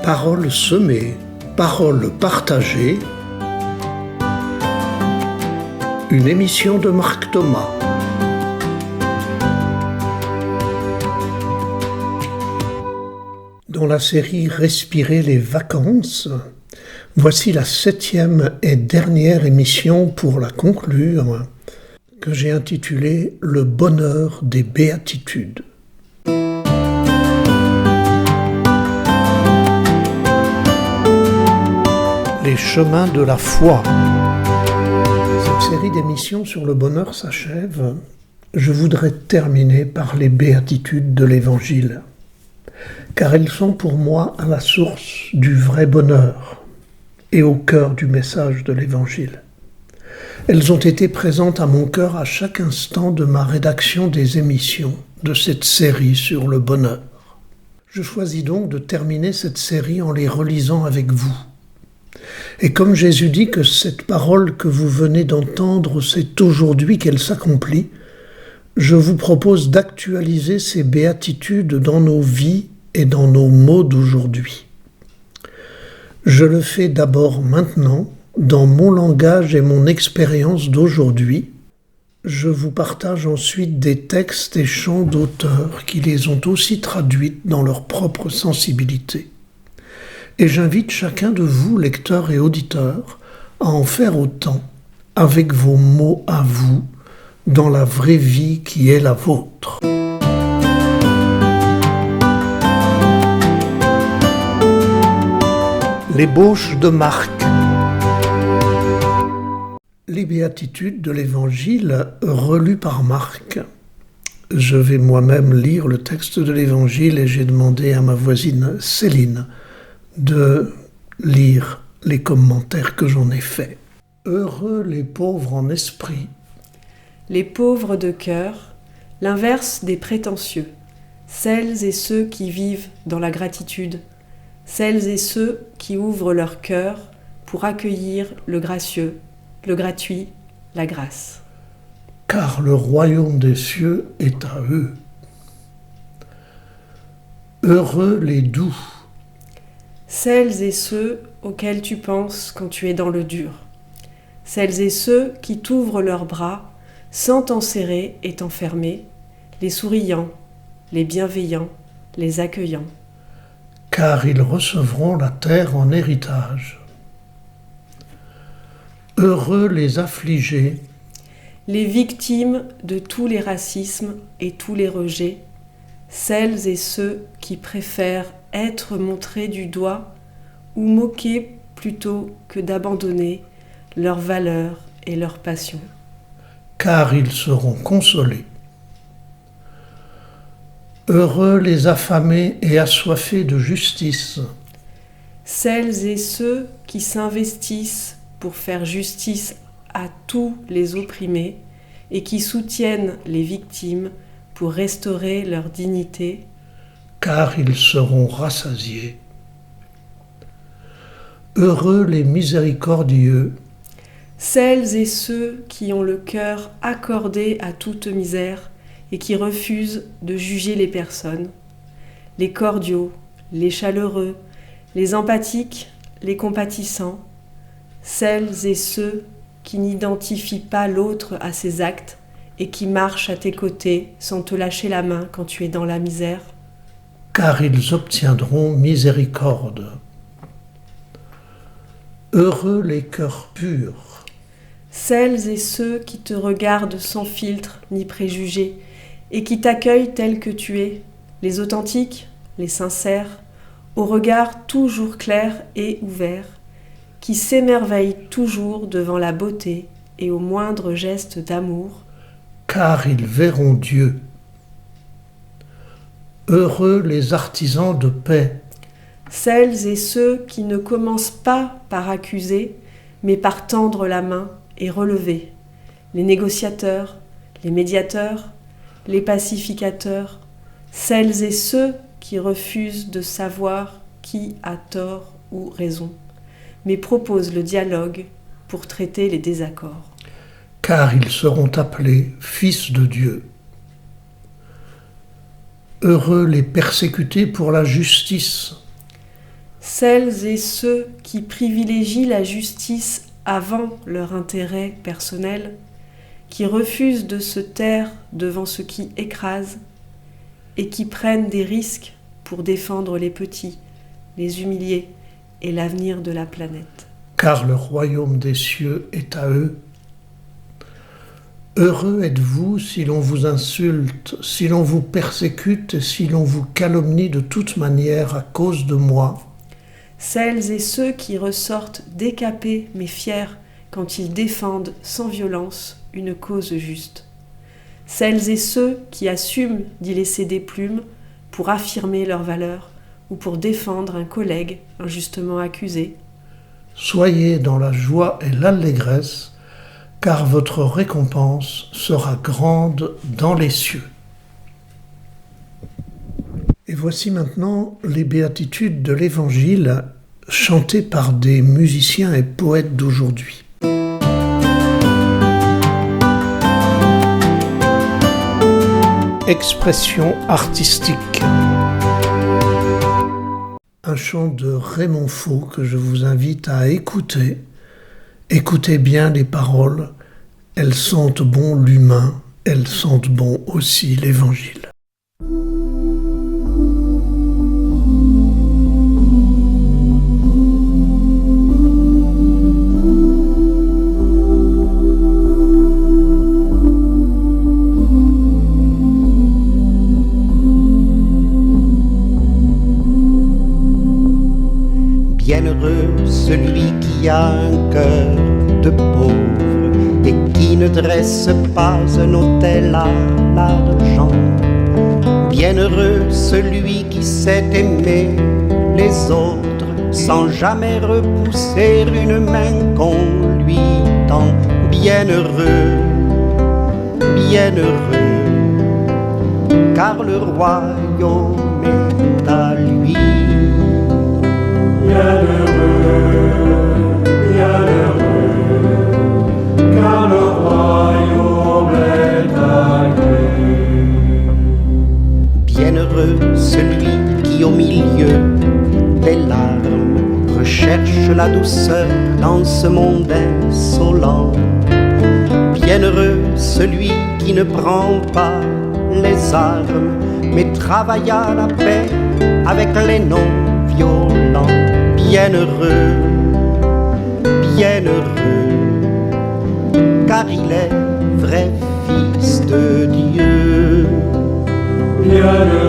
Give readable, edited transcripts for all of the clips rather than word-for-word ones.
Paroles semées, paroles partagées. Une émission de Marc Thomas. Dans la série Respirer les vacances, voici la 7e et dernière émission pour la conclure, que j'ai intitulée Le bonheur des béatitudes. Les chemins de la foi. Cette série d'émissions sur le bonheur s'achève. Je voudrais terminer par les béatitudes de l'Évangile, car elles sont pour moi à la source du vrai bonheur et au cœur du message de l'Évangile. Elles ont été présentes à mon cœur à chaque instant de ma rédaction des émissions de cette série sur le bonheur. Je choisis donc de terminer cette série en les relisant avec vous. Et comme Jésus dit que cette parole que vous venez d'entendre, c'est aujourd'hui qu'elle s'accomplit, je vous propose d'actualiser ces béatitudes dans nos vies et dans nos mots d'aujourd'hui. Je le fais d'abord maintenant, dans mon langage et mon expérience d'aujourd'hui. Je vous partage ensuite des textes et chants d'auteurs qui les ont aussi traduites dans leur propre sensibilité. Et j'invite chacun de vous, lecteurs et auditeurs, à en faire autant avec vos mots à vous, dans la vraie vie qui est la vôtre. L'ébauche de Marc. Les béatitudes de l'Évangile relues par Marc. Je vais moi-même lire le texte de l'Évangile et j'ai demandé à ma voisine Céline de lire les commentaires que j'en ai faits. Heureux les pauvres en esprit. Les pauvres de cœur, l'inverse des prétentieux, celles et ceux qui vivent dans la gratitude, celles et ceux qui ouvrent leur cœur pour accueillir le gracieux, le gratuit, la grâce. Car le royaume des cieux est à eux. Heureux les doux. Celles et ceux auxquels tu penses quand tu es dans le dur. Celles et ceux qui t'ouvrent leurs bras sans t'enserrer et t'enfermer, les souriants, les bienveillants, les accueillants. Car ils recevront la terre en héritage. Heureux les affligés. Les victimes de tous les racismes et tous les rejets, celles et ceux qui préfèrent être montrés du doigt ou moqués plutôt que d'abandonner leurs valeurs et leurs passions. Car ils seront consolés. Heureux les affamés et assoiffés de justice. Celles et ceux qui s'investissent pour faire justice à tous les opprimés et qui soutiennent les victimes pour restaurer leur dignité. Car ils seront rassasiés. Heureux les miséricordieux. Celles et ceux qui ont le cœur accordé à toute misère et qui refusent de juger les personnes, les cordiaux, les chaleureux, les empathiques, les compatissants, celles et ceux qui n'identifient pas l'autre à ses actes et qui marchent à tes côtés sans te lâcher la main quand tu es dans la misère. Car ils obtiendront miséricorde. Heureux les cœurs purs. Celles et ceux qui te regardent sans filtre ni préjugés et qui t'accueillent tel que tu es, les authentiques, les sincères, au regard toujours clair et ouvert, qui s'émerveillent toujours devant la beauté et au moindre geste d'amour. Car ils verront Dieu. Heureux les artisans de paix. Celles et ceux qui ne commencent pas par accuser, mais par tendre la main et relever. Les négociateurs, les médiateurs, les pacificateurs, celles et ceux qui refusent de savoir qui a tort ou raison, mais proposent le dialogue pour traiter les désaccords. Car ils seront appelés fils de Dieu. Heureux les persécutés pour la justice. Celles et ceux qui privilégient la justice avant leur intérêt personnel, qui refusent de se taire devant ce qui écrase et qui prennent des risques pour défendre les petits, les humiliés et l'avenir de la planète. Car le royaume des cieux est à eux. Heureux êtes-vous si l'on vous insulte, si l'on vous persécute et si l'on vous calomnie de toute manière à cause de moi. Celles et ceux qui ressortent décapés mais fiers quand ils défendent sans violence une cause juste. Celles et ceux qui assument d'y laisser des plumes pour affirmer leurs valeurs ou pour défendre un collègue injustement accusé. Soyez dans la joie et l'allégresse, car votre récompense sera grande dans les cieux. Et voici maintenant les béatitudes de l'Évangile chantées par des musiciens et poètes d'aujourd'hui. Expression artistique. Un chant de Raymond Faux que je vous invite à écouter. Écoutez bien les paroles, elles sentent bon l'humain, elles sentent bon aussi l'Évangile. Bienheureux celui qui a un cœur de pauvre et qui ne dresse pas un autel à l'argent. Bienheureux celui qui sait aimer les autres sans jamais repousser une main qu'on lui tend. Bienheureux, bienheureux, car le royaume est à lui. Car le royaume est à lui. Bienheureux celui qui au milieu des larmes recherche la douceur dans ce monde insolent. Bienheureux celui qui ne prend pas les armes mais travaille à la paix avec les non-violents. Bienheureux, bienheureux, car il est vrai fils de Dieu. Bienheureux,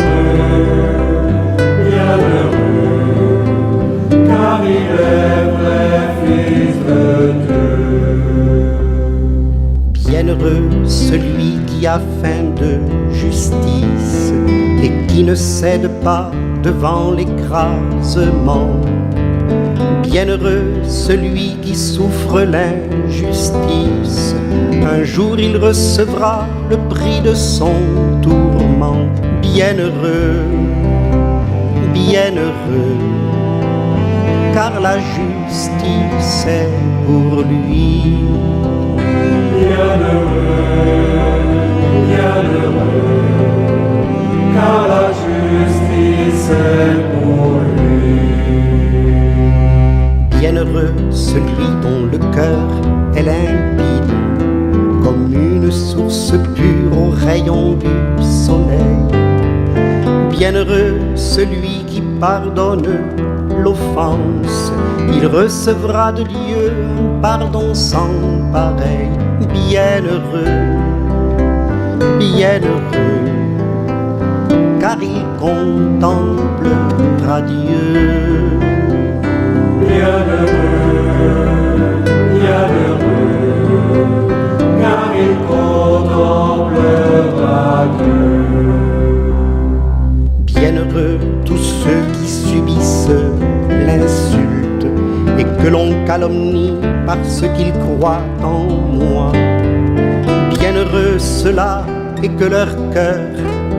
bienheureux, car il est vrai fils de Dieu. Bienheureux celui qui a faim de justice et qui ne cède pas devant l'écrasement. Bienheureux celui qui souffre l'injustice, un jour il recevra le prix de son tourment. Bienheureux, bienheureux, car la justice est pour lui. Bienheureux, bienheureux, car la justice est pour lui. Bienheureux celui dont le cœur est limpide, comme une source pure aux rayons du soleil. Bienheureux celui qui pardonne l'offense, il recevra de Dieu un pardon sans pareil. Bienheureux, bienheureux, car il contemplera Dieu. Bienheureux, bienheureux, car il contemplera Dieu. Bienheureux tous ceux qui subissent l'insulte et que l'on calomnie parce qu'ils croient en moi. Bienheureux ceux-là et que leur cœur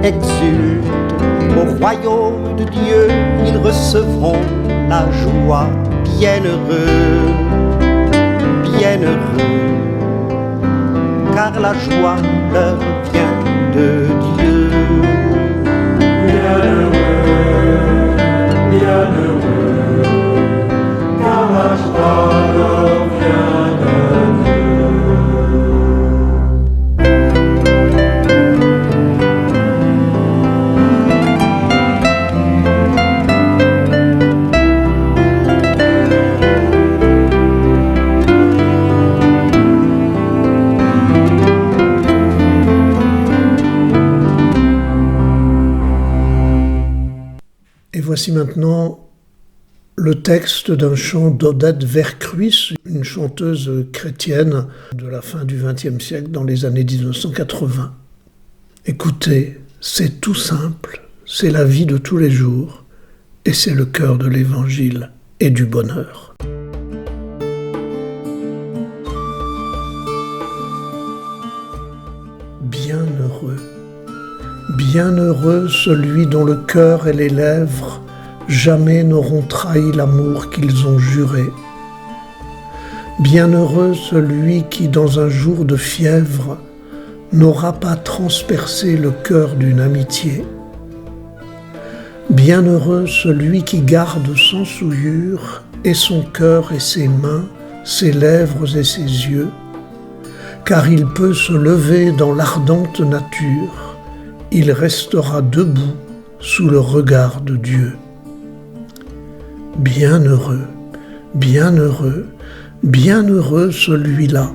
exulte. Au royaume de Dieu, ils recevront la joie. Bienheureux, bienheureux, car la joie leur vient de Dieu. Bienheureux, bienheureux, Voici maintenant le texte d'un chant d'Odette Vercruis, une chanteuse chrétienne de la fin du XXe siècle, dans les années 1980. Écoutez, c'est tout simple, c'est la vie de tous les jours, et c'est le cœur de l'Évangile et du bonheur. Bienheureux celui dont le cœur et les lèvres jamais n'auront trahi l'amour qu'ils ont juré. Bienheureux celui qui, dans un jour de fièvre, n'aura pas transpercé le cœur d'une amitié. Bienheureux celui qui garde sans souillure et son cœur et ses mains, ses lèvres et ses yeux, car il peut se lever dans l'ardente nature, il restera debout sous le regard de Dieu. Bienheureux, bienheureux, bienheureux celui-là.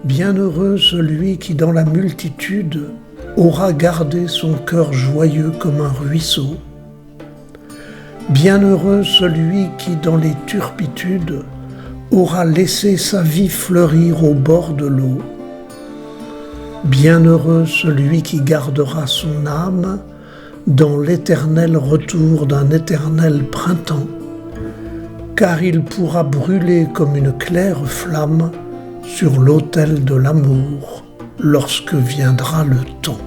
Bienheureux celui qui dans la multitude aura gardé son cœur joyeux comme un ruisseau. Bienheureux celui qui dans les turpitudes aura laissé sa vie fleurir au bord de l'eau. Bienheureux celui qui gardera son âme dans l'éternel retour d'un éternel printemps, car il pourra brûler comme une claire flamme sur l'autel de l'amour lorsque viendra le temps.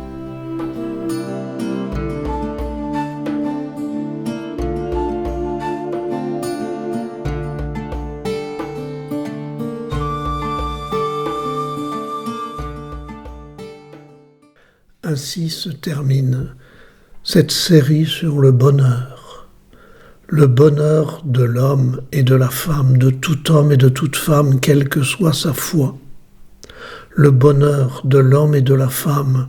Ainsi se termine cette série sur le bonheur de l'homme et de la femme, de tout homme et de toute femme, quelle que soit sa foi. Le bonheur de l'homme et de la femme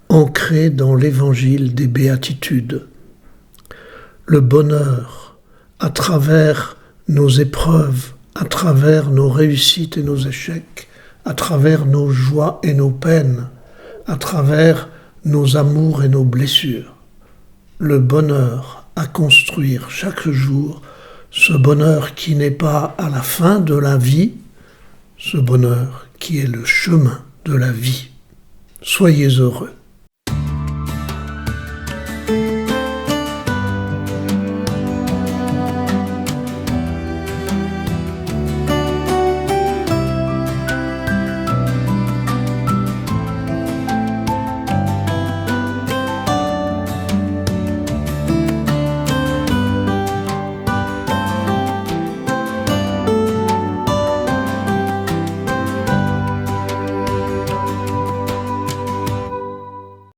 ancré dans l'évangile des béatitudes. Le bonheur à travers nos épreuves, à travers nos réussites et nos échecs, à travers nos joies et nos peines, à travers nos amours et nos blessures. Le bonheur à construire chaque jour, ce bonheur qui n'est pas à la fin de la vie, ce bonheur qui est le chemin de la vie. Soyez heureux.